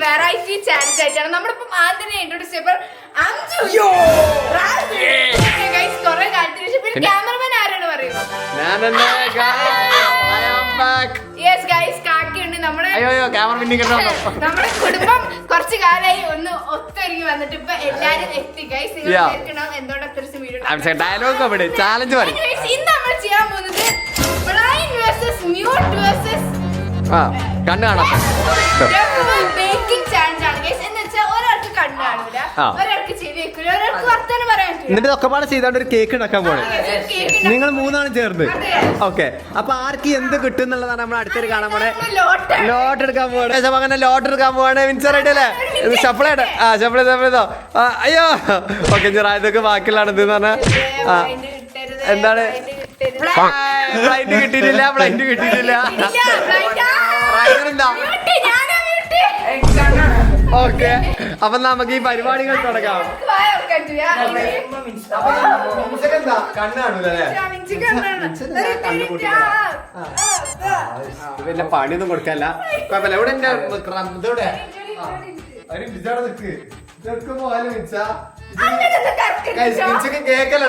Variety challenge ആയിട്ടാണ് നമ്മളിപ്പോ ആദ്യം ഇൻട്രോഡ്യൂസ് ചെയ്യപ്പോൾ കൊറേ കാലത്തിന് ശേഷം പിന്നെ ക്യാമറമാൻ ആരാണ് പറയുന്നത്? യെസ് ഗൈസ്, കാക്കയുണ്ട്. നമ്മുടെ കുടുംബം കുറച്ച് കാലമായി ഒന്ന് ഒത്തൊരുങ്ങി വന്നിട്ട് ഇപ്പൊ എല്ലാരും എത്തി ഗൈസ്. നിങ്ങൾ കേൾക്കണം എന്തുകൊണ്ടൊക്കെ വീഡിയോ. ഇന്ന് നമ്മൾ ചെയ്യാൻ പോകുന്നത് blind versus mute versus baking challenge ആണ് ഗൈസ്. എന്ന് വെച്ചാൽ ഒരാൾക്ക് കണ്ണ് കാണൂല, ഒരാൾക്ക് ചെവി വെക്കൂല, ഒരാൾക്ക് വർത്തമാനം പറയാൻ പറ്റില്ല. എന്നിട്ട് ഒക്കെപ്പാടെ ചെയ്തോണ്ട് ഒരു കേക്ക് ഉണ്ടാക്കാൻ പോണേ. നിങ്ങൾ മൂന്നാണ് ചേർന്ന്. ഓക്കെ, അപ്പൊ ആർക്ക് എന്ത് കിട്ടും എന്നുള്ളതാണ് നമ്മൾ അടുത്തൊരു കാണാൻ പോണേ. ലോട്ട് എടുക്കാൻ പോണേ. അങ്ങനെ ലോട്ട് എടുക്കാൻ പോവാണ്. മിൻസർ അല്ലേ ഷഫ്ലേട്ട്? ഷഫ്ലേ ഷഫ്ലേതോ? അയ്യോ ഓക്കെ, ഇതൊക്കെ ബാക്കിയുള്ളതാണ് ഇത് പറഞ്ഞാൽ. എന്താണ് ബ്ലൈൻഡ് കിട്ടിയിട്ടില്ല, ബ്ലൈൻഡ് കിട്ടിയിട്ടില്ല. ഓക്കെ, അപ്പൊ നമുക്ക് ഈ പരിപാടികൾ തുടങ്ങാം. പിന്നെ പണിയൊന്നും കൊടുക്കല്ല, കുഴപ്പമില്ല. ഇവിടെ എന്റെ ഇതോടെ പോയാലും മിച്ചക്ക് കേക്കല്ലോ.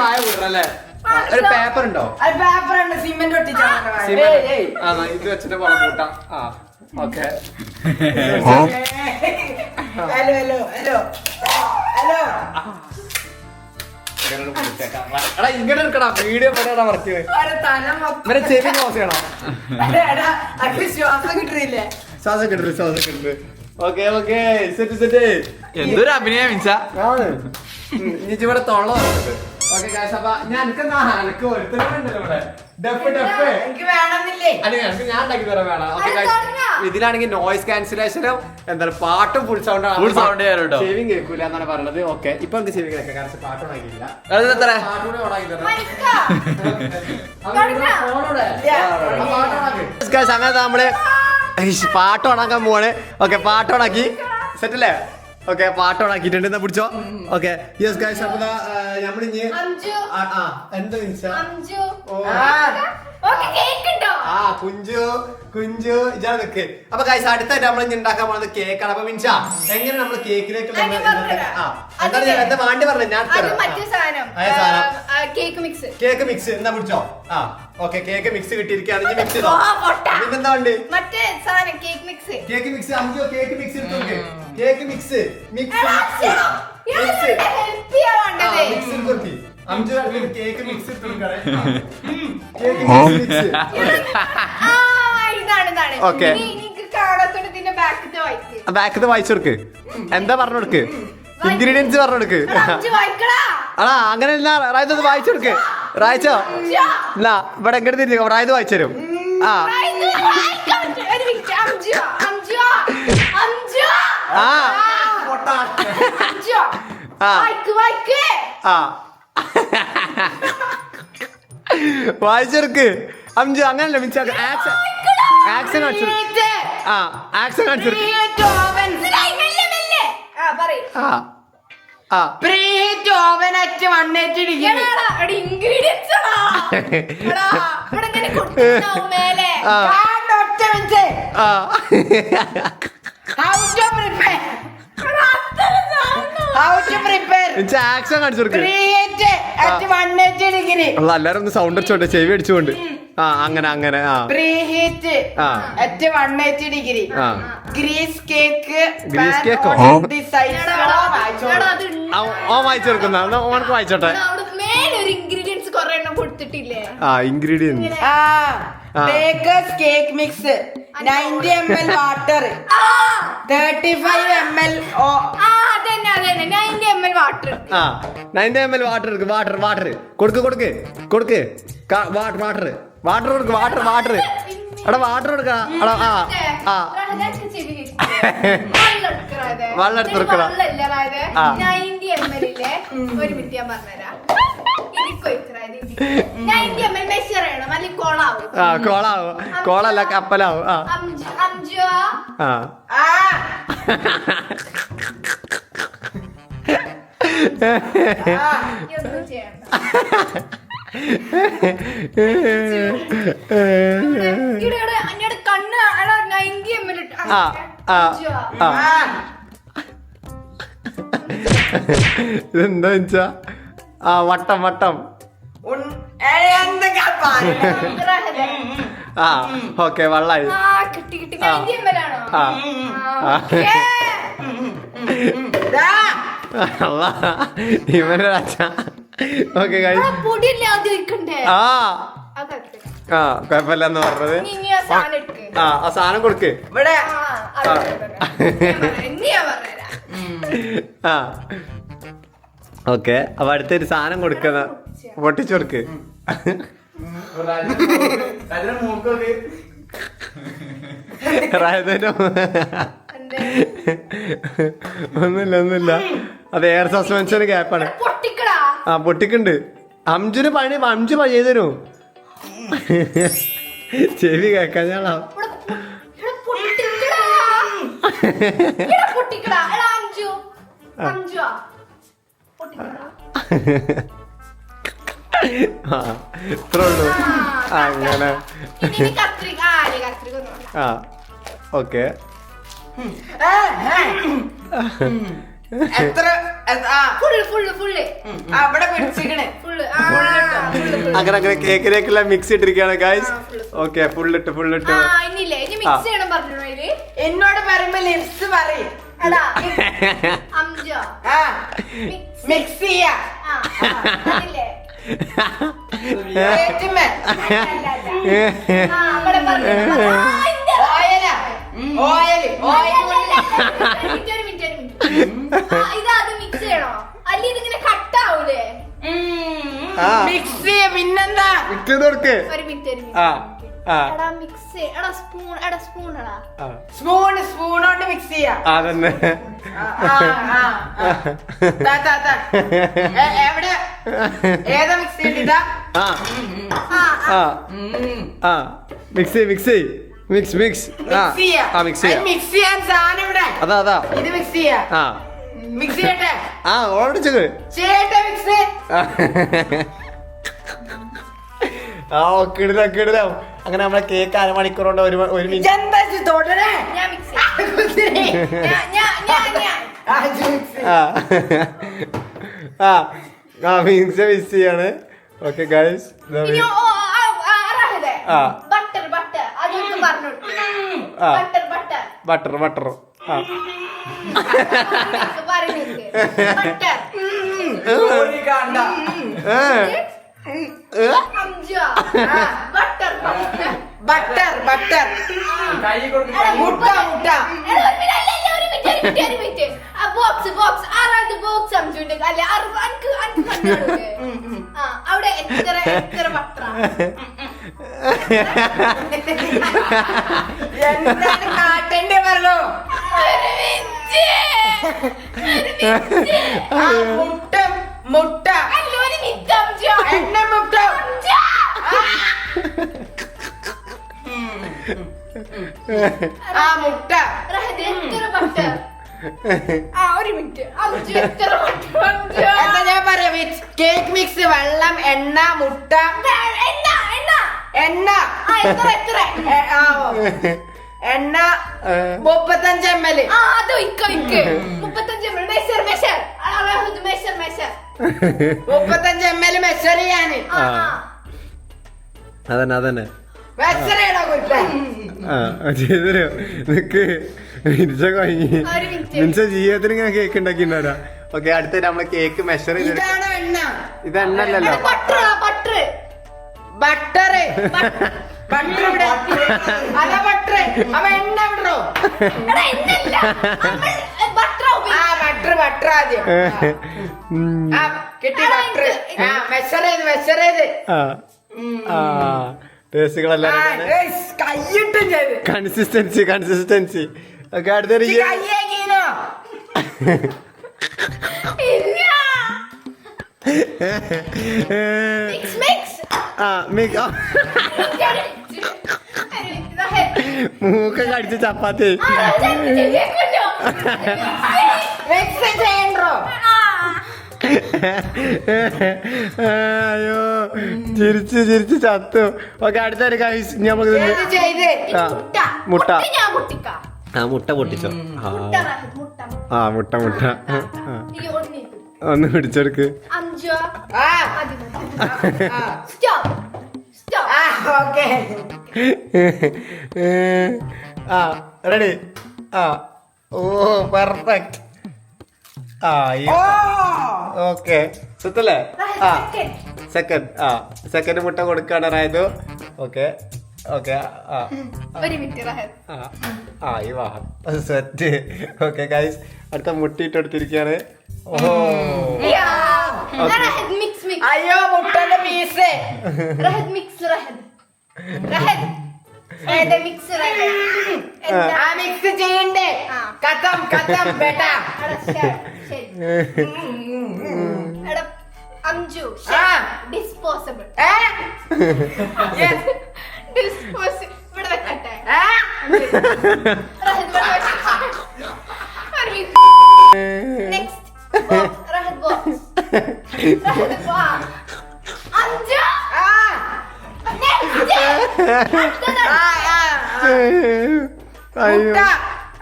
വായ വിടറല്ലേ? ഒരു പേപ്പർ ഉണ്ടോ? സിമെന്റ് ഇത് വെച്ചിട്ട് പോലെ കൂട്ടാം. ഓക്കെ, ഇങ്ങനെ എടുക്കണം. വീഡിയോ പറ്റാ വർക്ക് ചെവി ക്ലോസ് ചെയ്യണം. ശ്വാസം കിട്ടില്ല, ശ്വാസം കിട്ടുന്നു. Okay okay, set set. എന്തൊരു അഭിനയം മിച്ച. ഇനി ഇവിടെ തൊള്ള വന്നിട്ട്. ഓക്കെ ഗൈസ്, അപ്പൊ ഞാൻ എനിക്ക് ഒരുത്തരുണ്ടല്ലോ ഇവിടെ. ഞാൻ ഉണ്ടാക്കി തരാൻ വേണം. ഓക്കെ ഗൈസ്, ഇതിലാണെങ്കിൽ നോയിസ് ക്യാൻസലേഷനും എന്താണ് പാട്ടും ഫുൾ സൗണ്ട് സേവിങ് കേൾക്കൂല എന്നാണ് പറഞ്ഞത്. ഓക്കെ, ഇപ്പൊ നമുക്ക് സേവിങ് കേൾക്കാം, കാരണം പാട്ട് ഉണങ്ങിയില്ല. പാട്ടുകൂടെ ഉണങ്ങി തരാം. അങ്ങനെ നമ്മള് പാട്ട് ഉണക്കാൻ പോവാണ്. ഓക്കെ, പാട്ട് ഉണക്കി സെറ്റല്ലേ? ഓക്കെ, പാട്ട് ഉണക്കിയിട്ടുണ്ട്. എന്നാ പിടിച്ചോ. ഓക്കെ, യെസ് ഗൈസ്, അപ്പൊ നമ്മളിഞ്ഞ് എന്താ കുഞ്ചു കുഞ്ചു ഇജാ നിക്ക്. അപ്പൊ ഗൈസ്, അടുത്തായിട്ട് നമ്മൾ ഇനി ഉണ്ടാക്കാൻ പോകുന്നത് കേക്കാണ്. അപ്പൊ മിൻഷ, എങ്ങനെ നമ്മള് കേക്കിലേക്ക് എന്താ വേണ്ടി പറഞ്ഞത്? ഞാൻ കേക്ക് മിക്സ് എന്നാ പിടിച്ചോ. ഓക്കെ, കേക്ക് മിക്സ് കിട്ടിയിരിക്കുകയാണ്. മിക്സ് ചെയ്തോ. പിന്നെന്താ ഉണ്ട്? Cake mix. അഞ്ചോ കേക്ക് മിക്സ് എടുത്തോക്കെ. കേക്ക് മിക്സ് മിക്സ് കൊടുക്കി. അഞ്ചു കേക്ക് മിക്സ് എടുത്തോക്കെ. ഓക്കെ, ബാക്കത്ത് വായിച്ചു കൊടുക്ക്. എന്താ പറഞ്ഞു കൊടുക്ക്? ഇൻഗ്രീഡിയൻസ് പറഞ്ഞു കൊടുക്ക്. അടാ അങ്ങനെ റായത് വായിച്ചു കൊടുക്ക്. റായിച്ചോ? ഇല്ല, ഇവിടെ എങ്ങനെ തിരിഞ്ഞു റായത് വായിച്ചു തരും. വായിച്ചെടുക്ക്. അഞ്ചു അങ്ങനല്ല മിച്ച ആക്ഷൻ കാണിച്ചു. ആക്ഷൻ കാണിച്ചു. ആക്ഷൻ കാണിച്ചു കൊടുക്കും. എല്ലാരും ഒന്ന് സൗണ്ട് അടിച്ചോട്ടെ, ചെവി അടിച്ചുകൊണ്ട്. അങ്ങനെ അങ്ങനെ. ഗ്രീസ് കേക്കോ? വായിച്ചു കൊടുക്കുന്ന ഓനക്ക് വായിച്ചോട്ടെ. Ingredients bakers cake mix 90 ml water 35 ml 90 ml water എടുക്ക്. വാട്ടർ കൊടുക്ക് കൊടുക്ക് കൊടുക്ക്. വാട്ടർ കൊടുക്ക്. വാട്ടർ എടാ വാട്ടർ കൊടുക്ക. വെള്ളം എടുത്ത് കൊടുക്കണ. കോളാവും. കോളല്ല കപ്പലാവും. കണ്ണ് 90 ml ഇതെന്താ വെച്ചാ വട്ടം വട്ടം ഓക്കെ വള്ളായി ഇവന്റെ ഓക്കെ കൊഴപ്പില്ലെന്ന് പറഞ്ഞത് ആ സാധനം കൊടുക്ക് ഓക്കെ അപ്പൊ അടുത്തൊരു സാധനം കൊടുക്കുന്ന പൊട്ടിച്ചു കൊടുക്ക് ഒന്നുമില്ല അത് എയർ സസ്പെൻഷൻ ഗ്യാപ്പാണ് പൊട്ടിക്കുണ്ട് അഞ്ചു ചെയ്തു തരും ചെവി കേക്കാൻ ഞാളാ ഇത്രേ ഉള്ളൂ അങ്ങനെ ഓക്കെ അങ്ങനെ കേക്കിലേക്കുള്ള മിക്സ് ഇട്ടിരിക്കുകയാണ് ഗൈസ് ഓക്കെ ഫുള്ളിട്ട് എന്നോട് പറയുമ്പോ ലിപ്സ് പറയും മിക്സ് ചെയ്യാ പിന്നെന്താ സ്പൂണോണ്ട് മിക്സ് ചെയ്യാ അതന്നെ എവിടെ ഏതാ മിക്സ് ചെയ്തിട്ടാ മിക്സ് ചെയ്യാൻ സാധനം ഇവിടെ അതാ ഇത് മിക്സ് ചെയ്യാ മിക്സ് ചെയ്യട്ടെ ഓടിച്ചത് ചെയ്യട്ടെ മിക്സ് കിടിലം അങ്ങനെ നമ്മളെ കേക്ക് അരമണിക്കൂർ കൊണ്ട് ഒരു മിനിറ്റ് മിക്സ് ചെയ്യാണ് ഓക്കെ ഗൈസ് ബട്ടർ അവിടെ എത്ര ബട്ടർ എന്താണ് കാട്ടേണ്ടി പറഞ്ഞോ മുട്ട എണ്ണ മുട്ട മുട്ട എന്താ ഞാൻ പറയാ കേക്ക് മിക്സ് വെള്ളം എണ്ണ മുട്ട എണ്ണ 35 ml 35 ml മെഷർ ചെയ്യാന് അതന്നെ ചെയ്തരോ നിക്ക് മിനിച്ച ജീവിതത്തിൽ ഇങ്ങനെ കേക്ക് ഉണ്ടാക്കിണ്ടാ ഓക്കെ അടുത്ത നമ്മള് കേക്ക് മെഷർ ചെയ്ത് ഇതെണ്ണല്ലോ ബട്ടർ ആദ്യം കിട്ടി ബട്ടർ മെഷർ ചെയ്ത് ടേസ്റ്റുകളെല്ലാം കൈയിട്ടും ചെയ്ത് കൺസിസ്റ്റൻസി ഒക്കെ അടുത്ത മൂക്കൊക്കെ അടിച്ച ചപ്പാത്തി അയ്യോ ചിരിച്ച് ചിരിച്ച് ചത്തു. ഓക്കെ അടുത്തൊരു കഴിച്ച് നമുക്ക് മുട്ട. ആ മുട്ട പൊട്ടിച്ചോ. ആ മുട്ട മുട്ട ഒന്ന് പിടിച്ചെടുക്ക്. ആ റെഡി. ആ ഓ പെർഫെക്റ്റ്. ആ ഓക്കെ സുത്തല്ലേ. ആ സെക്കൻഡ്. ആ സെക്കൻഡ് മുട്ട കൊടുക്കാണ് റായതു. Okay okay. ആ ആ ഈ വാഹം സെറ്റ്. ഓക്കെ ഗൈസ് അടുത്ത മുട്ടിയിട്ട് എടുത്തിരിക്കുകയാണ്. ഓ അയ്യോ മുട്ടന്റെ പീസ്. മിക്സ് ചെയ്യണ്ടേ? കഥം കഥം ബേട്ടാ. ഡിസ്പോസിബിൾ ഇവിടെ വെക്കട്ടെ.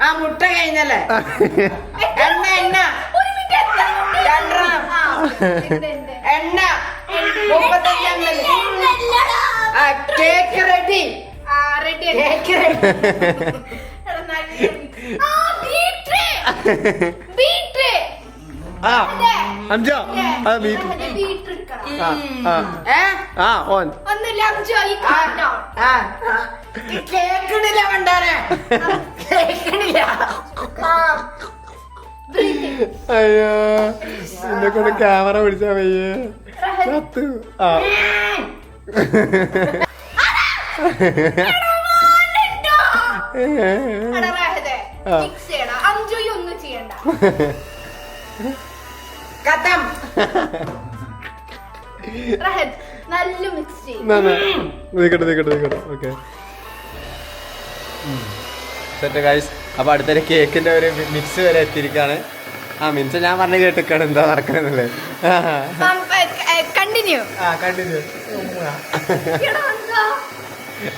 ആ മുട്ട കഴിഞ്ഞല്ലേ? എണ്ണ എണ്ണ എണ്ണ 35 കേക്ക് റെഡി. Cake ready. അഞ്ചോ ഓൻ കേക്കണില്ല വേണ്ടാനെ. കേക്കണില്ല. അയ്യോ എന്നെ കൊണ്ട് ക്യാമറ പിടിച്ചാ വയ്യേ ചത്തു. ആ നല്ല മിക്സ് ചെയ്യും. നിക്കട്ടെ. Okay set guys. അപ്പൊ അടുത്തൊരു കേക്കിന്റെ ഒരു മിക്സ് വരെ എത്തിയിരിക്കാണ്. ആ മിൻസ് ഞാൻ പറഞ്ഞ കേട്ടിക്കാണ് എന്താ നടക്കണെന്നല്ലേ. കണ്ടിന്യൂ.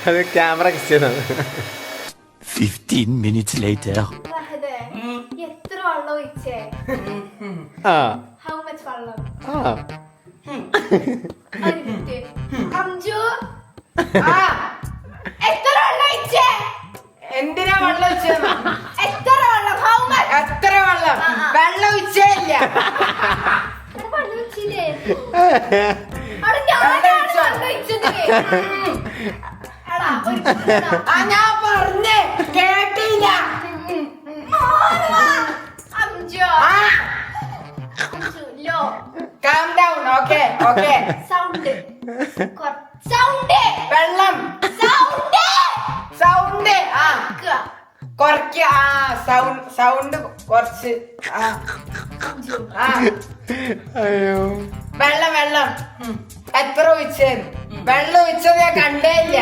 അത് ക്യാമറ കിസ് ചെയ്താണ്. 15 minutes later. എത്ര വെള്ളം ഒഴിച്ചേ? ഹൗ മച്ച് വെള്ളം? അഞ്ചു എത്ര വെള്ളം ഒഴിച്ചേ? എന്തിനാ വെള്ളം ഒഴിച്ചത്? എത്ര വെള്ളം? How much? എത്ര വെള്ളം? വെള്ളം ഒഴിച്ചേ ഇല്ല. ഞാൻ പറഞ്ഞേ കേട്ടില്ല. Calm down, okay, okay. Sound വെള്ളം സൗണ്ട് കുറയ്ക്ക. സൗണ്ട് കുറച്ച്. അയ്യോ വെള്ളം എത്ര ഒഴിച്ചേ? വെള്ളം ഒഴിച്ചത് ഞാൻ കണ്ടേ ഇല്ല.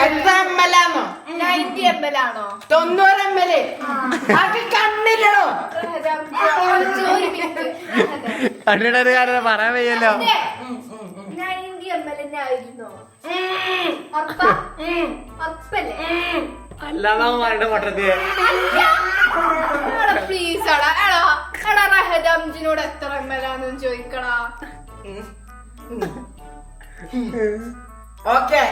എത്ര ml ആണോ? 90 ml ആണോ? 90 ml. അത് കണ്ടില്ലടോ. കണ്ടിട്ടൊരു കാര്യം പറയാൻ വയ്യല്ലോ. 90 ml ആയിരുന്നോ? അല്ലാതെ പറയണ്ട പൊട്ടത്തിയെ. പ്ലീസ് റഹദംജിനോട് എത്ര ml ആണെന്ന് ചോദിക്കടാ. ഓക്കെ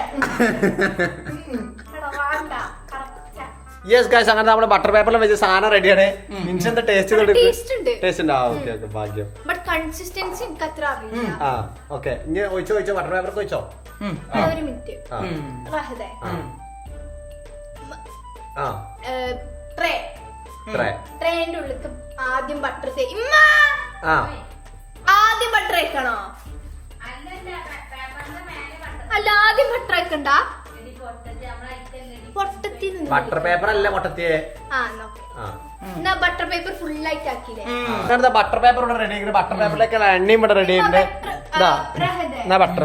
യെസ് ഗൈസ് അങ്ങനെ നമ്മുടെ ബട്ടർ പേപ്പറിൽ വെച്ച് സാധനം റെഡിയാണ്. മിൻസ് എന്താ ടേസ്റ്റ് ടേസ്റ്റ് ഉണ്ട്. ഓക്കെ ഓക്കെ ഭാഗ്യം. ബട്ട് കൺസിസ്റ്റൻസി എനിക്ക് അത്ര അറിയില്ല. ആ ഓക്കെ ഇനി ഒഴിച്ചോ ബട്ടർ പേപ്പർ ഒഴിച്ചോ. ഒരു മിനിറ്റ്. റഹദേ ട്രേന്റെ ഉള്ളിൽ ആദ്യം ബട്ടർ ആദ്യം ബട്ടർ വെക്കണോ? അല്ല ആദ്യം ബട്ടർ വെക്കണ്ട. ബട്ടർ പേപ്പർ അല്ല പൊട്ടത്തിയെ. ബട്ടർ പേപ്പർ ഫുൾ ആയിട്ട് ആക്കിയില്ലേ? ബട്ടർ പേപ്പർ ഇവിടെ റെഡി ആക്കി. ബട്ടർ പേപ്പറിലേക്ക് എണ്ണയും ഇവിടെ റെഡി ഉണ്ട്. ബട്ടർ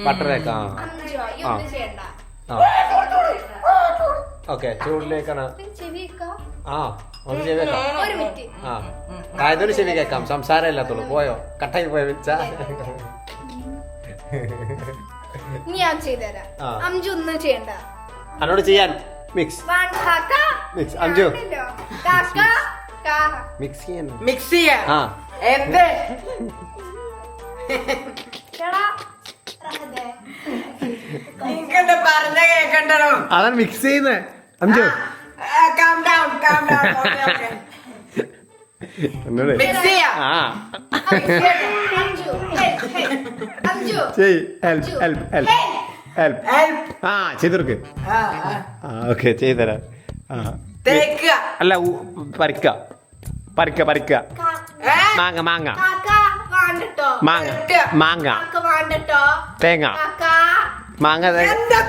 ബട്ടർ തേക്കാം. ഓക്കെ ചൂടിലേക്കാണ് ചെവി വെക്കാം. ആ ഒന്ന് ചെവി വെക്കാം. ഒരു മിനിറ്റ്. ആ ആയതൊരു ചെവി കേൾക്കാം, സംസാരം ഇല്ലാത്തുള്ളൂ. പോയോ, കട്ടായി പോയോ വെച്ചാ? ഇനി ഞാൻ ചെയ്തുതരാം. ആ. അംജു ഒന്നും ചെയ്യണ്ട. എന്നോട് ചെയ്യാൻ മിക്സ് മിക്സ് അഞ്ചു മിക്സ് ചെയ്യാൻ മിക്സ് ചെയ്യാ ആ എന്ത് നിങ്ങൾക്കെന്താ പറഞ്ഞ കേക്കണ്ടോ? അതാണ് മിക്സ് ചെയ്യുന്നേ അഞ്ചു. calm down. Okay. എന്നോട് മിക്സ് ചെയ്യാ ആ അംജു ചെയ് help help help help help ആ ചെയ്തെടുക്ക്. ആ ഓക്കെ ചെയ്തരാം. ആ തേക്കുക അല്ല പറിക്ക പറിക്ക പറിക്ക മാങ്ങ മാങ്ങ മാങ്ങ മാങ്ങ തേങ്ങ മാങ്ങ എന്താ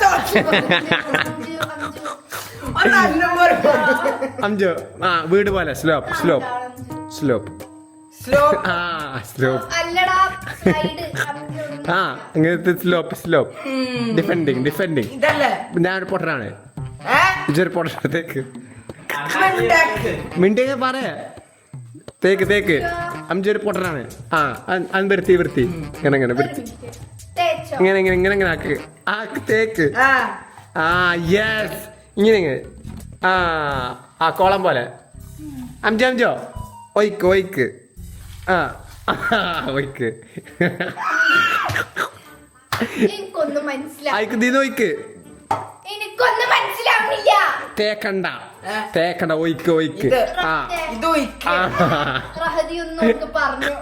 അഞ്ചു ആ വീട് പോലെ സ്ലോപ്പ് സ്ലോപ്പ് സ്ലോപ്പ് സ്ലോപ്പ് ആ സ്ലോപ്പ് അല്ലടാ ആ അങ്ങനത്തെ സ്ലോപ്പ് സ്ലോപ്പ് ഡിഫെൻഡിങ് ഡിഫെൻഡിങ്. ഇതല്ലേ ഞാനൊരു പൊട്ടനാണ്, ഇതൊരു പൊട്ടത്തേക്ക് മിണ്ടിങ് പറയാ തേക്ക് തേക്ക് അഞ്ചൊരു പൊട്ടനാണ്. ആ അത് വൃത്തി വൃത്തി ഇങ്ങനെ ഇങ്ങനെ വൃത്തി ഇങ്ങനെ ഇങ്ങനെ ഇങ്ങനെ ഇങ്ങനെ ആക്ക് ആക്ക് തേക്ക്. ആ യെസ് ഇങ്ങനെ ഇങ്ങനെ ആ ആ കോളം പോലെ അഞ്ചോ അഞ്ചോ ഒയ്ക്ക് ഒയ്ക്ക് ആ ഒയ്ക്ക് എനിക്കൊന്നും മനസ്സിലാവും. ആയിക്ക് ദീന്ന് ഒയ്ക്ക് എനിക്കൊന്നും മനസ്സിലാവുന്നില്ല. തേക്കണ്ട തേക്കണ്ട ഒയ്ക്ക് ഒയ്ക്ക് ആ ഇത് ആ റഹദിയൊന്നും എനിക്ക് പറഞ്ഞു.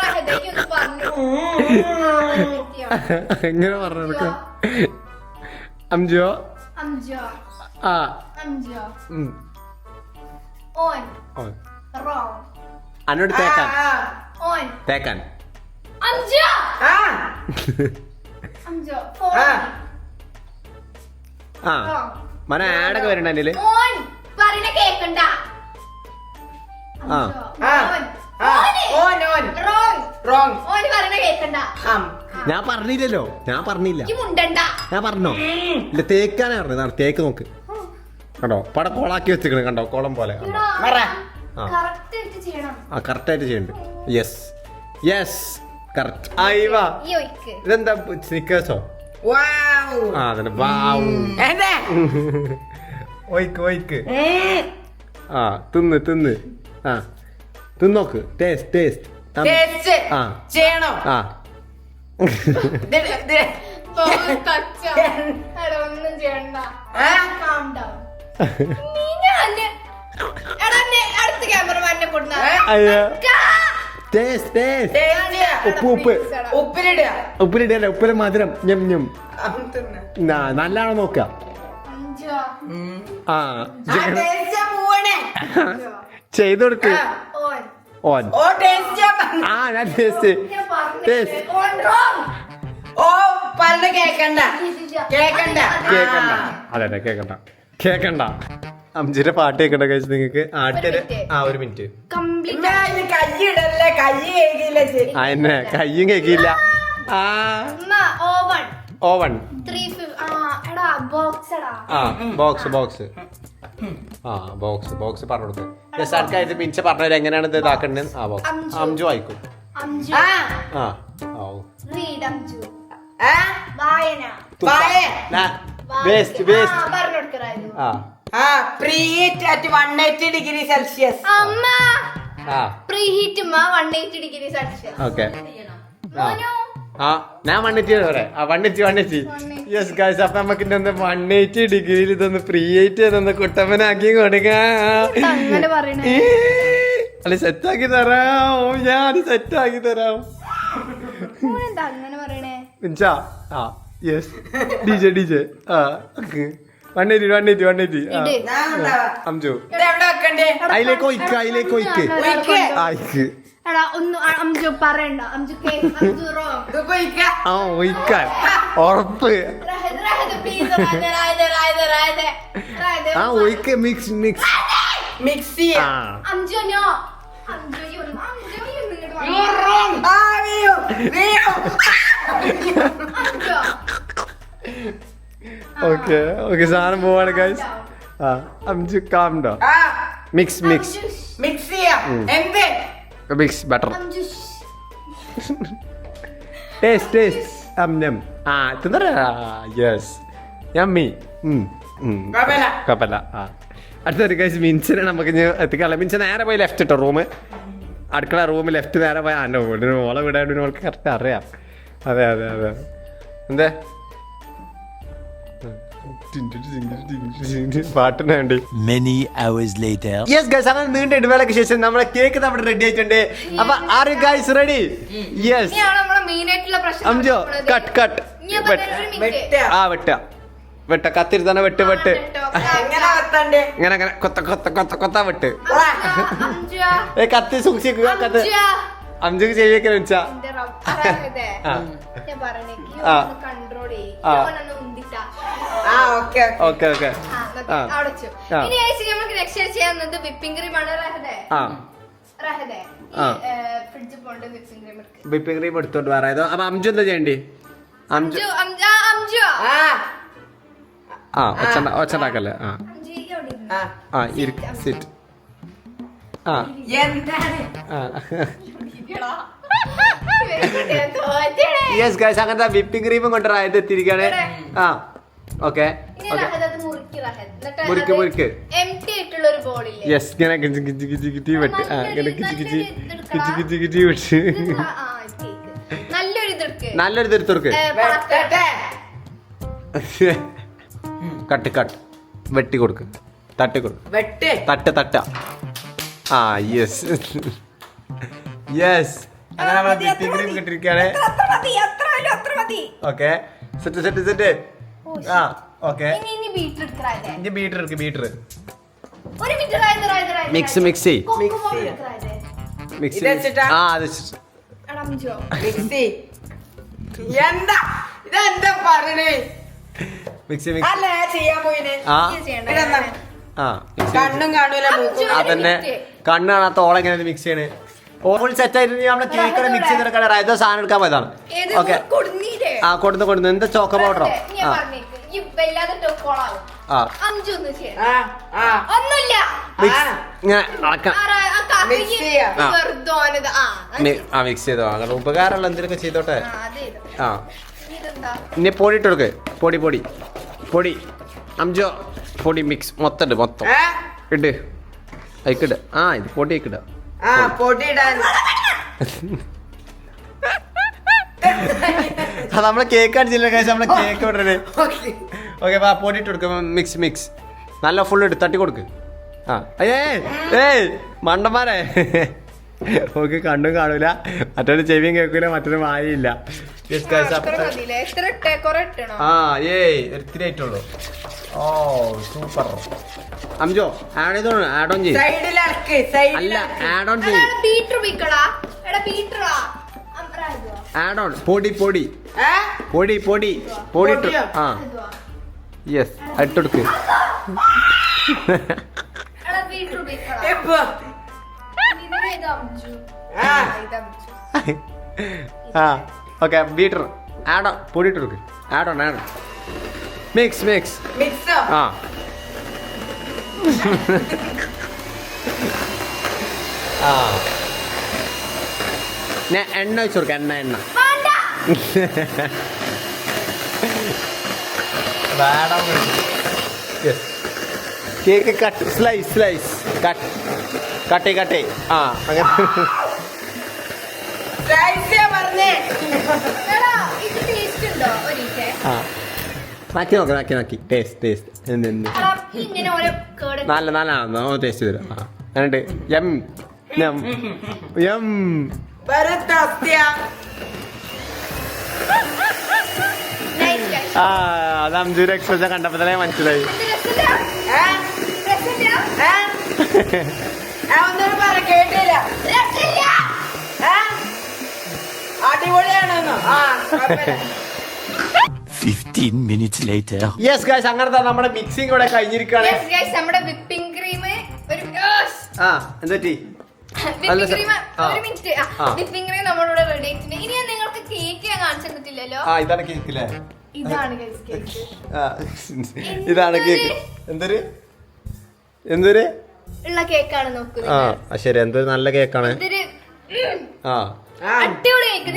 റഹദയൊന്നും പറഞ്ഞു. എങ്ങനെ പറഞ്ഞു നമുക്ക് അംജോ അംജോ ആ അംജോ ഉം. ഓൻ ഓൻ. റോങ് അന്നോട് തേക്കാൻ ഓൻ തേക്കാൻ അംജോ ആ അംജോ ഫോൺ ആ മന ആടൊക്കെ വരണ്ട എൻ്റെ ഓൻ പറയണ കേക്കണ്ട. ആ. റോങ് ഓന് പറയണ കേക്കണ്ട. ഞാൻ പറഞ്ഞില്ലല്ലോ, ഞാൻ പറഞ്ഞില്ല. ഈ മുണ്ടണ്ട. ഞാൻ പറഞ്ഞോ ഇല്ല തേക്കാനാ പറഞ്ഞത്. തേക്ക് നോക്ക് കണ്ടോ പട കോളാക്കി വെച്ചിക്കണ് കണ്ടോ കോളം പോലെ. ആ. കറക്റ്റ് ആയിട്ട് ചെയ്യണം. ആ കറക്റ്റായിട്ട് ചെയ്യുന്നുണ്ട്. Yes yes correct. ആയിവാ ഈ ഒയ്ക്ക് ഇതെന്താ സ്നിക്കേഴ്സോ? വാവ് ആ അതന്നെ വാവ് എന്നെ ഒയ്ക്ക് ഒയ്ക്ക് ആ തിന്ന് തിന്ന് ആ തിന്നോക്ക് ടേസ്റ്റ് ടേസ്റ്റ് ടേസ്റ്റ് ആ ചെയ്യണോ? ആ ഒന്നും ചെയ്യണ്ട. ആ? Calm down. നീ ഞാന് അടുത്ത ക്യാമറമാനെ കൊടുന്ന അയ്യോ ടേസ്റ്റ് ടേസ്റ്റ് ഉപ്പ് ഉപ്പ് ഉപ്പിലിടുക ഉപ്പിലിടല്ല ഉപ്പിലെ മധുരം ഞം ഞം നല്ലാണോ നോക്ക. ആ ചെയ്ത് കൊടുക്ക് ഓൻ. ആ ഞാൻ ടേസ്റ്റ് ടേസ്റ്റ് ഓ പല്ല് കേക്കണ്ട കേക്കണ്ട കേക്കണ്ട അതെ കേക്കണ്ട കേക്കണ്ട. അംജിന്റെ പാട്ട് കേക്കണ്ട കഴിച്ച് നിങ്ങൾക്ക് ആട്ടര്. ആ ഒരു മിനിറ്റ് കയ്യിടല്ലേ കയ്യ് കേക്കില്ല ശരി ആ എന്നെ കയ്യും കേക്കില്ല. ആ ഓവൺ ആ ബോക്സ് ബോക്സ് ആ ബോക്സ് ബോക്സ് പറഞ്ഞു കൊടുക്ക്. ജസ്റ്റ് ആൾക്കായിട്ട് മിനിച്ച പറഞ്ഞത് എങ്ങനെയാണ് ഇത് ഇതാക്കേണ്ടത്. ആ ബോക്സ് അംജു വായിക്കും. ആ ഓ വേസ്റ്റ് വേസ്റ്റ് ആ പ്രീഹീറ്റ് അറ്റ് 180 ഡിഗ്രി സെൽഷ്യസ്. ആ പ്രീഹീറ്റ് 180 ഡിഗ്രി സെൽഷ്യസ്. ഓക്കെ ആ ഞാൻ 180 പറയാം. ആ 180 യെസ് ഗൈസ്. അപ്പൊ നമുക്ക് ഇതൊന്ന് 180 ഡിഗ്രിയിൽ ഇതൊന്ന് പ്രീ ഹീറ്റ് ഇതൊന്ന് കുട്ടപ്പനാക്കി കൊടുക്കാം. അങ്ങനെ പറയണേ. അല്ല സെറ്റാക്കി തരാം, ഞാൻ സെറ്റാക്കി തരാം. എന്താ അങ്ങനെ പറയണേ? ആ യെസ് ഡിജെ ഡിജെ ആ 180 180 180 അംജു അതിലേക്ക് ഒയ്ക്ക് അതിലേക്ക് ഒയ്ക്ക് ആയിക്ക്. എടാ ഒന്ന് അംജു പറയണ്ട. അംജു അംജു റോങ്. ആ ഒയ്ക്കാൻ ഉറപ്പ്. ആ ഒയ്ക്ക് മിക്സ് മിക്സ് മിക്സി ആ അംജു നോ ഓക്കെ ഓക്കെ സാധനം പോവാണ് ഗൈസ്. അംജു കാംഡോ ആ മിക്സ് മിക്സ് മിക്സ് ചെയ്യാം എന്ത് മിക്സ് ബട്ടർ ടേസ്റ്റ് ടേസ്റ്റ് അമ്നം ആ തിന്നറ യെസ് യമ്മി കുഴപ്പമില്ല. കുഴപ്പമില്ല ആ അടുത്തൊരു കഴിച്ച് മിൻസിനെ നമുക്ക് ഇനി എത്തിക്കാറില്ല മിൻസ് നേരെ പോയി ലെഫ്റ്റ് ഇട്ടോ റൂം അടുക്കള റൂം ലെഫ്റ്റ് നേരെ പോയി എൻ്റെ വീടിന് മോളെ വീടായിട്ട് മോൾക്ക് കറക്റ്റ് അറിയാം അതെ അതെ അതെ എന്തേ പാട്ടിന് വേണ്ടി Many hours later. Yes guys അങ്ങനെ നീണ്ട ഇടവേളയ്ക്ക് ശേഷം നമ്മുടെ കേക്ക് നമ്മുടെ റെഡി ആയിട്ടുണ്ട് അപ്പൊ are you guys ready yes ഇനിയാണ് നമ്മളെ മെയിൻ ആയിട്ടുള്ള പ്രശ്നം അംജോ കട്ട് കട്ട് ഇനി അപ്പൊ ഒരു മിനിറ്റ് വെട്ട ആ വെട്ട വെട്ട കത്തിരി തന്നെ വെട്ട് വെട്ട് എങ്ങനെ വെത്തണ്ടേ ഇങ്ങനെ അങ്ങനെ കൊത്ത കൊത്ത കൊത്ത കൊത്ത വെട്ട് അംജോ ഏ കത്തി സൂക്ഷിക്കുക കത്ത് അംജോ അഞ്ചുക്ക് ചെവിയൊക്കെ വെച്ചാ എന്റെ റബ്ബേ ആ. ഞാൻ പറഞ്ഞേ ആ. കൺട്രോൾ ചെയ്യ് ആ. ഓനൊന്ന് ഉന്തിട്ടാ ആ ഓക്കെ ഓക്കെ ഓക്കെ ആ, എന്നിട്ട് ആ. അവിടെ വെച്ചു. ആ. ഇനി ആഴ്ച നമുക്ക് നെക്സ്റ്റ് ചെയ്യാവുന്നത് വിപ്പിംഗ് ക്രീം ആണ് റഹദേ ആ റഹദേ ആ. ഫ്രിഡ്ജിൽ പോണ്ട് വിപ്പിംഗ് ക്രീം എടുക്ക് വിപ്പിംഗ് ക്രീം എടുത്തോണ്ട് പറയാം അപ്പൊ അംജു എന്താ ചെയ്യണ്ടേ അംജു അംജു അംജു ആ ആ ഒച്ചണ്ടാക്കല്ലേ ആ അംജു അവിടെ ഇരുന്ന്. ആ ആ സിറ്റ് ആ എന്താണ് ആ ഇരിക്കടാ. ഞാൻ തോറ്റേടെ. യെസ് ഗൈസ് അങ്ങനത്തെ വിപ്പിംഗ് ക്രീമും കൊണ്ടുവരാ ഇത് എത്തിയിരിക്കാണ് ആ ഓക്കെ ഇനി ഓക്കെ റഹദ് അത് മുറിക്ക് റഹദ്. എന്നിട്ട് മുറിക്ക്, അത് മുറിക്ക്. empty ആയിട്ടുള്ള ഒരു ബോളില്ലേ യെസ് ഇങ്ങനെ കിച്ചി കിച്ചി കിച്ചി കിച്ചി വെട്ട് ആ ഇങ്ങനെ കിച്ചി കിച്ചി കിച്ചി കിച്ചി കിച്ചി വെട്ട് നല്ലൊരു ഇതെടുക്ക് നല്ലൊരു തിരുത്തുർക്ക് വെട്ടട്ടെ കട്ട് കട്ട് വെട്ടി കൊടുക്ക് തട്ടി കൊടുക്ക് വെട്ട് തട്ട് തട്ട ആ യെസ് യെസ് അങ്ങനെ നമ്മളെ വിപ്പിംഗ് ക്രീം കിട്ടിയിരിക്കുകയാണ് ഓക്കെ സെറ്റ് സെറ്റ് സെറ്റ് ആ ഓക്കെ ഇനി ബീറ്റർ എടുക്കറായതേ ഇനി ബീറ്റർ എടുക്ക് ബീറ്റർ ഒരു മിനിറ്റ് റഹദ് മിക്സ് മിക്സ് ചെയ് മിക്സ് ഇത് വെച്ചിട്ടാ? ആ അത് വെച്ചിട്ട്. അംജു മിക്സി എന്താ ഇതെന്താ പറയണേ മിക്സ് മിക്സ് അല്ല ഞാൻ ചെയ്യാൻ പോയിനെ ആ ഇതെന്താ ആ മിക്സ് കണ്ണും കാണൂല മൂക്കും കാണൂല. അതന്നെ കണ്ണ് കാണാത്ത ഓളെ എങ്ങനെ മിക്സ് ചെയ്യണേ ഓൾ സെറ്റ് ആയിട്ട് നമ്മളെ കേക്കിനെ മിക്സ് ചെയ്തെടുക്കാൻ ഏതോ സാധനം എടുക്കാൻ പോയതാണ് ഓക്കെ കൊടുന്നീരേ ആ കൊടുന്ന് എന്താ ചോക്ക പൗഡറോ ഞാൻ ആ പറഞ്ഞേക്ക് ഈ വല്ലാതെ ടോക്കോളാവും ആ അംജു ഒന്ന് ചെയ്യാം ആ ആ ഒന്നുമില്ല മിക്സ് ഇങ്ങനെ അളക്കാം Mix ചെയ്യാ. ആ. വെറുതെ ഓനത് ആ ആ മിക്സ് ചെയ്തോ അങ്ങനെ ഉപകാരമുള്ള എന്തെങ്കിലുമൊക്കെ ചെയ്തോട്ടെ അത് ചെയ്തോ. ആ ഇതെന്താ ഇനി പൊടി ഇട്ട് കൊടുക്ക് പൊടി പൊടി പൊടി അംജോ പൊടി മിക്സ് മൊത്തം ഇട് മൊത്തം ഏ? ഇട് അയക്കിട് ആ ഇത് പൊടി അയക്കിട ആ പൊടി ഇടാൻ അത് നമ്മളെ കേക്ക് അടിച്ചില്ല കഴിച്ച് നമ്മളെ കേക്ക് വിടണേ ഓക്കെ ഓക്കെ വാ പൊടി ഇട്ട് കൊടുക്ക മിക്സ് മിക്സ് നല്ല ഫുൾ ഇട്ട് തട്ടി കൊടുക്ക് ആ ഏയ് മണ്ടന്മാരെ ഓക്കെ കണ്ണും കാണൂല മറ്റൊരു ചെവിയും കേൾക്കൂല മറ്റൊരു വായില്ല Yes, guys, അത്ര അപ്പൊ- മതിയില്ലേ? എത്ര ഇട്ടേ? കുറെ ഇട്ടണോ? ആ ഒത്തിരി ആയിട്ടുള്ളൂ ഓ സൂപ്പർ അംജോ ആഡ് ചെയ്തോളൂ ആഡ് ഓൺ ചെയ്യും സൈഡിൽ ഇറക്ക് അല്ല സൈഡിൽ ആഡ് ഓൺ ചെയ്യും അതാണ് ബീറ്റർ വിക്കടാ. എടാ ബീറ്ററാ. അമ്രാജോ. ആഡ് ഓൺ പൊടി പൊടി ഏ പൊടി പൊടി പൊടി ഇട്ടു പൊടിയോ? ആ ഇതുവാ. യെസ് ഇട്ടെടുക്ക് എടാ ബീറ്റർ വിക്കടാ. ഇപ്പൊ ഇതിനെ ഇത് അംജു. ആ ഇത് അംജു. ആ ഓക്കെ ബീറ്റർ ആഡ് ഓൺ പൊടി ഇട്ടെടുക്ക് ആഡ് ഓൺ മിക്സ് മിക്സ് മിക്സോ ആ ആ ഞാൻ എണ്ണ വെച്ച് കൊടുക്കാം എണ്ണ വേണ്ട. Cake cut slice slice cut കട്ടേ ആ അങ്ങനെ സൈസ് പറഞ്ഞേ എടാ ഇത് ടേസ്റ്റ് ഉണ്ടോ ഒരിക്കേ? ആ നാക്കി ടേസ്റ്റ് എന്ത് എടാ, ഇങ്ങനെ ഓരോ കേട് നല്ല ടേസ്റ്റ് തരും ആ എന്നിട്ട് യം യം യം വെറുതെ നൈസ് ഗൈസ്. ആ അത് അംജൂര് എക്സ്പ്രസ് കണ്ടപ്പോ തന്നെ മനസ്സിലായി ഇത് രസമില്ല? രസമില്ല? ഒന്നും പറ കേട്ടില്ല രസമില്ല? ഏ? അടിപൊളിയാണെന്നോ ആ കുഴപ്പമില്ല. 15 minutes later. യെസ് ഗൈസ് അങ്ങനത്തെ നമ്മുടെ മിക്സിംഗ് ഇവിടെ കഴിഞ്ഞിരിക്കുകയാണ് Yes, guys, നമ്മുടെ വിപ്പിംഗ് ക്രീം ഒരു ആ എന്തെറ്റി വിപ്പിംഗ് ക്രീം ആ. ഒരു മിനിറ്റ് ആ. വിപ്പിംഗ് ക്രീം നമ്മളിവിടെ റെഡി ആയിട്ടുണ്ട്. ഇനി ഞാൻ നിങ്ങൾക്ക് കേക്ക് ഞാൻ കാണിച്ചു തന്നിട്ടില്ലല്ലോ. ആ ഇതാണ് കേക്ക് അല്ലേ ഇതാണ് guys കേക്ക്. ആ ഇതാണ് കേക്ക് എന്തൊരു എന്തൊരു ഉള്ള കേക്കാണ് നോക്കുന്നത്. ശരി, എന്തൊരു നല്ല കേക്കാണ്. അടിപൊളി കേക്ക്.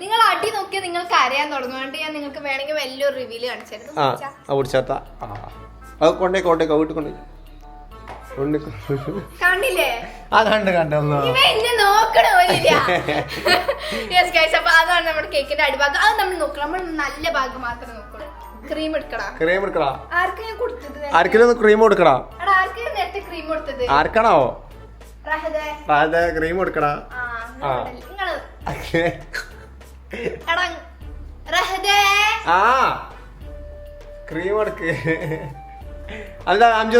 നിങ്ങൾ അടി നോക്കിയാൽ നിങ്ങൾക്ക് അറിയാൻ തുടങ്ങും. ഞാൻ നിങ്ങൾക്ക് വേണമെങ്കിൽ വലിയൊരു റിവ്യൂ കാണിച്ചായിരുന്നു. കണ്ടില്ലേ? എന്നെ നോക്കണ പോലില്ല. അപ്പൊ അതാണ് നമ്മുടെ കേക്കിന്റെ അടിഭാഗം. അത് നമ്മൾ നോക്കണം. നമ്മൾ നല്ല ഭാഗം മാത്രമേ നോക്കണം. ക്രീം എടുക്കടാ. ആർക്കും കൊടുത്തത്? ക്രീം കൊടുക്കടാ. ആർക്കും നേരത്തെ ക്രീം കൊടുത്തത്? ആർക്കാണോ? ക്രീം കൊടുക്കടാ. ക്രീം കൊടുക്ക്. അല്ല അംജു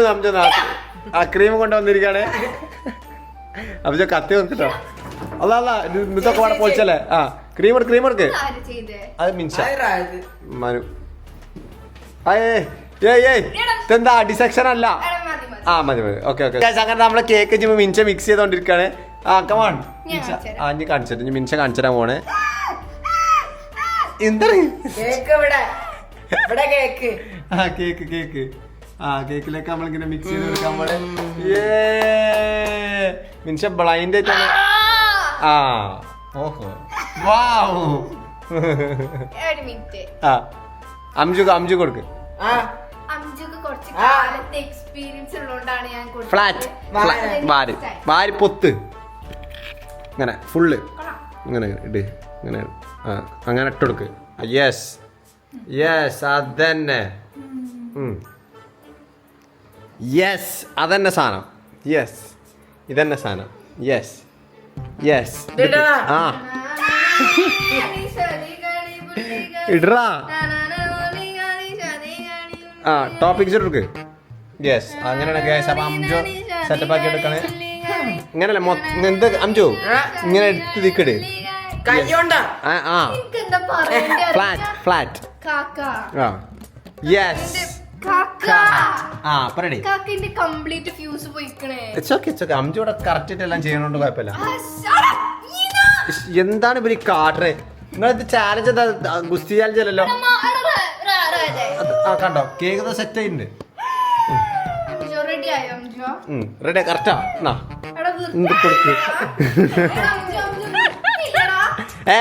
ക്രീം കൊണ്ടുവന്നിരിക്കാണ്. അംജു കത്തി കൊടുക്കട്ടോ. അല്ല ഇതൊക്കെ അവിടെ പൊളിച്ചല്ലേ. ക്രീം എടുക്ക്. അത് മിൻഷ മനു. ഇതെന്താ ഡിസെക്ഷൻ അല്ല. മതി. ഓക്കെ. അങ്ങനെ നമ്മളെ കേക്ക് മിൻഷ മിക്സ് ചെയ്തോണ്ടിരിക്കാണ്. കമാൺ ഇനി കാണിച്ചിട്ട് മിൻഷ കാണിച്ചിട്ടാ പോണേ. എന്താണ് കേക്ക് കേക്കിലേക്ക് നമ്മളിങ്ങനെ മിക്സ് ചെയ്ത് കൊടുക്കാൻ പോണേ. മിൻഷ ബ്ലൈൻഡ് ആയിട്ടാണ്. ഓഹോ വാവ്. അംജു കൊടുക്ക്. വാരി പൊത്ത് ഇങ്ങനെ ഫുള്ള് ഇങ്ങനെ ഇട്. ഇങ്ങനെ അങ്ങനെ ഇട്ടെടുക്ക്. യെസ് അതന്നെ. അതന്നെ സാധനം. ഇതന്നെ സാധനം. ഇടറാ. ടോപ്പിക്സ് എടുക്ക്. അങ്ങനെയാണ് ഗ്യാസ്. അപ്പൊ അംജു സെറ്റപ്പ് ആക്കി എടുക്കണേ. ഇങ്ങനല്ലേ എന്ത് അംജു ഇങ്ങനെ എടുത്ത് ദിക്കട്. ഫ്ലാറ്റ്. അംജു ഇവിടെ കറക്റ്റ് ആയിട്ട് എല്ലാം ചെയ്യണോണ്ട് കുഴപ്പമില്ല. എന്താണ് ഇവര് കാട്ടറേ? നിങ്ങളിത് ചാലഞ്ച് എന്താ? ഗുസ്തി ചാലഞ്ച് അല്ലല്ലോ. കണ്ടോ കേക്ക് സെറ്റ് ആയിട്ടുണ്ട്. Ready correct.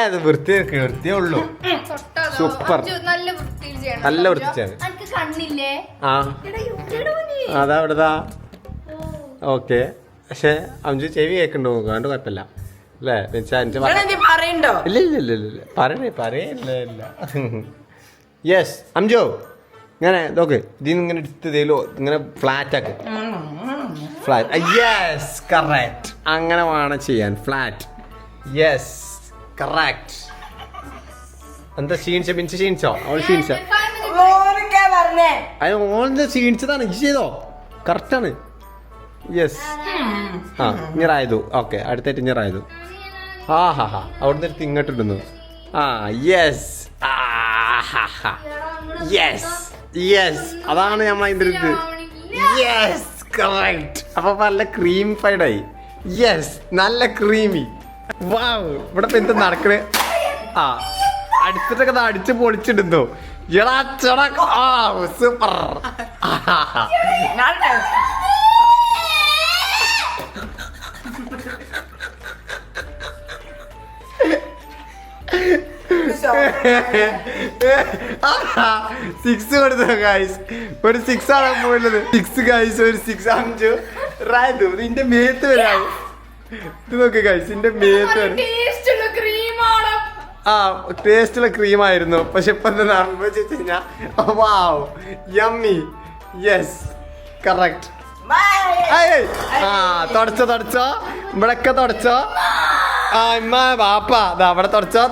അത് വൃത്തിയേ ഉള്ളൂ. സൂപ്പർ. നല്ല വൃത്തിയാണ്. അതാ ഇവിടെതാ. ഓക്കെ. പക്ഷെ അഞ്ചു ചെവി കേൾക്കണ്ടോ? കണ്ട് കുഴപ്പമില്ല അല്ലേ? ഇല്ല പറയില്ല. യെസ് അംജു ഇങ്ങനെ നോക്ക്. ഇതിന് ഇങ്ങനെ എടുത്തതേലോ ഇങ്ങനെ ഫ്ലാറ്റ് ആക്ക്. Yes correct. അങ്ങനെ വേണം ചെയ്യാൻ. ഫ്ലാറ്റ്. Yes correct. എന്താ ക്ഷീണിച്ചോ? അവൾ ക്ഷീണിച്ചോ? അത് ഓളെന്താ ക്ഷീണിച്ചതാണ്. ഇത് ചെയ്തോ? കറക്റ്റാണ്. യെസ്. ഇഞ്ഞറായതു. ഓക്കെ അടുത്തായിട്ട് ഇഞ്ഞറായതു. അവിടുന്ന് എടുത്ത് ഇങ്ങോട്ട് ഇടുന്നു. യെസ് അതാണ് നമ്മൾ അതിൻ്റെ ഇത്. Yes correct. അപ്പൊ നല്ല ക്രീം ഫൈഡായി. യെസ് നല്ല ക്രീമി. വാവ്. ഇവിടെ ഇപ്പൊ എന്ത് നടക്കണേ? അടുത്തിട്ടൊക്കെ അടിച്ച് പൊളിച്ചിടുന്നു. സൂപ്പർ. സിക്സ് കൊടുത്തു ഗൈസ്. ഒരു 6 ആണ് പോയുള്ളത്. 6 ഗൈസ്. ഒരു 6 അഞ്ചു റായതു. നിന്റെ മേത്ത് വരാം. ഇത് നോക്ക് ഗൈസ്. നിന്റെ മേത്ത് വരും. ടേസ്റ്റുള്ള ക്രീമായിരുന്നു. പക്ഷെ ഇപ്പൊ എന്താ വെച്ച് കഴിഞ്ഞാ വാവ് യമ്മി. Yes correct. തുടച്ചോ ഇവിടൊക്കെ തുടച്ചോ. ബാപ്പ അവിടെ തുടച്ചോ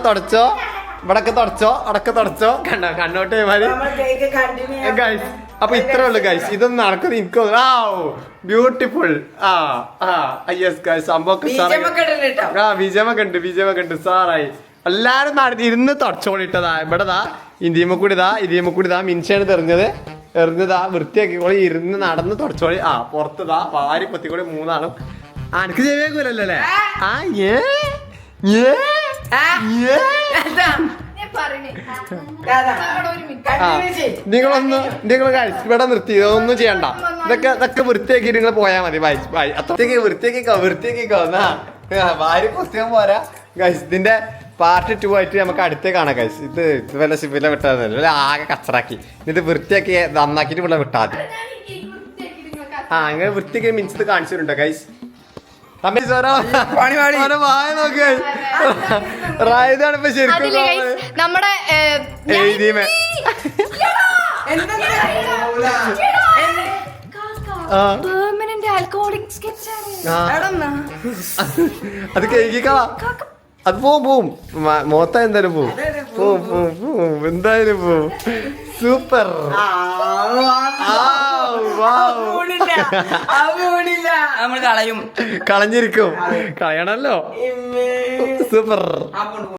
ഇവിടൊക്കെ തുടച്ചോ അടക്കെ തുടച്ചോ. കണ്ണോട്ട് ഗൈസ്. അപ്പൊ ഇത്രേ ഉള്ളു ഗൈസ്. ഇതൊന്നും നടക്കുന്നത് എനിക്ക് ബ്യൂട്ടിഫുൾ. Yes guys. സംഭവം വിജയമൊക്കെ ഉണ്ട്. സാറായി എല്ലാരും ഇരുന്ന് തുടച്ചോളിട്ടതാ. ഇവിടെതാ ഇന്ത്യമ്മ കൂടിതാ മിൻഷാണ് എറിഞ്ഞതാ. വൃത്തിയാക്കിക്കോളി. ഇരുന്ന് നടന്ന് തുടച്ചോളി. പുറത്തുതാ വാരി പൊത്തിക്കോളി. 3 ആളും. എനിക്ക് ചെവിയാക്കൂലല്ലേ? പറയണേ ആ നിങ്ങൾ ഇവിടെ നിർത്തി ഒന്നും ചെയ്യണ്ട ഇതൊക്കെ വൃത്തിയാക്കിയിട്ട് നിങ്ങൾ പോയാൽ മതി ബൈ അത്രയ്ക്ക് വൃത്തിയാക്കിക്കോ എന്നാ ഭാര്യ പുസ്തകം പോരാ ഗൈസ് ഇതിന്റെ പാർട്ട് 2 ആയിട്ട് നമുക്ക് അടുത്തേ കാണാം ഗൈസ് ഇത് വല്ല ശിവല വിട്ടാൽ ആകെ കച്ചറാക്കി ഇത് വൃത്തിയാക്കി നന്നാക്കിയിട്ട് ഇവിടെ വിട്ടാൽ മതി ആ അങ്ങനെ വൃത്തിയാക്കി മിനിച്ചത് കാണിച്ചിട്ടുണ്ടോ ഗൈസ് റായതാണ് ഇപ്പൊ ശരിക്കും നമ്മുടെ എഴുതിയമേ പെർമനന്റ് ആൽക്കഹോളിക് സ്കെച്ചാണ് അത് കേൾക്കിക്കളാ അത് പോവും മോത്ത എന്തായാലും പോവും എന്തായാലും പോവും സൂപ്പർ നമ്മൾ കളയും കളഞ്ഞിരിക്കും കളയണല്ലോ സൂപ്പർ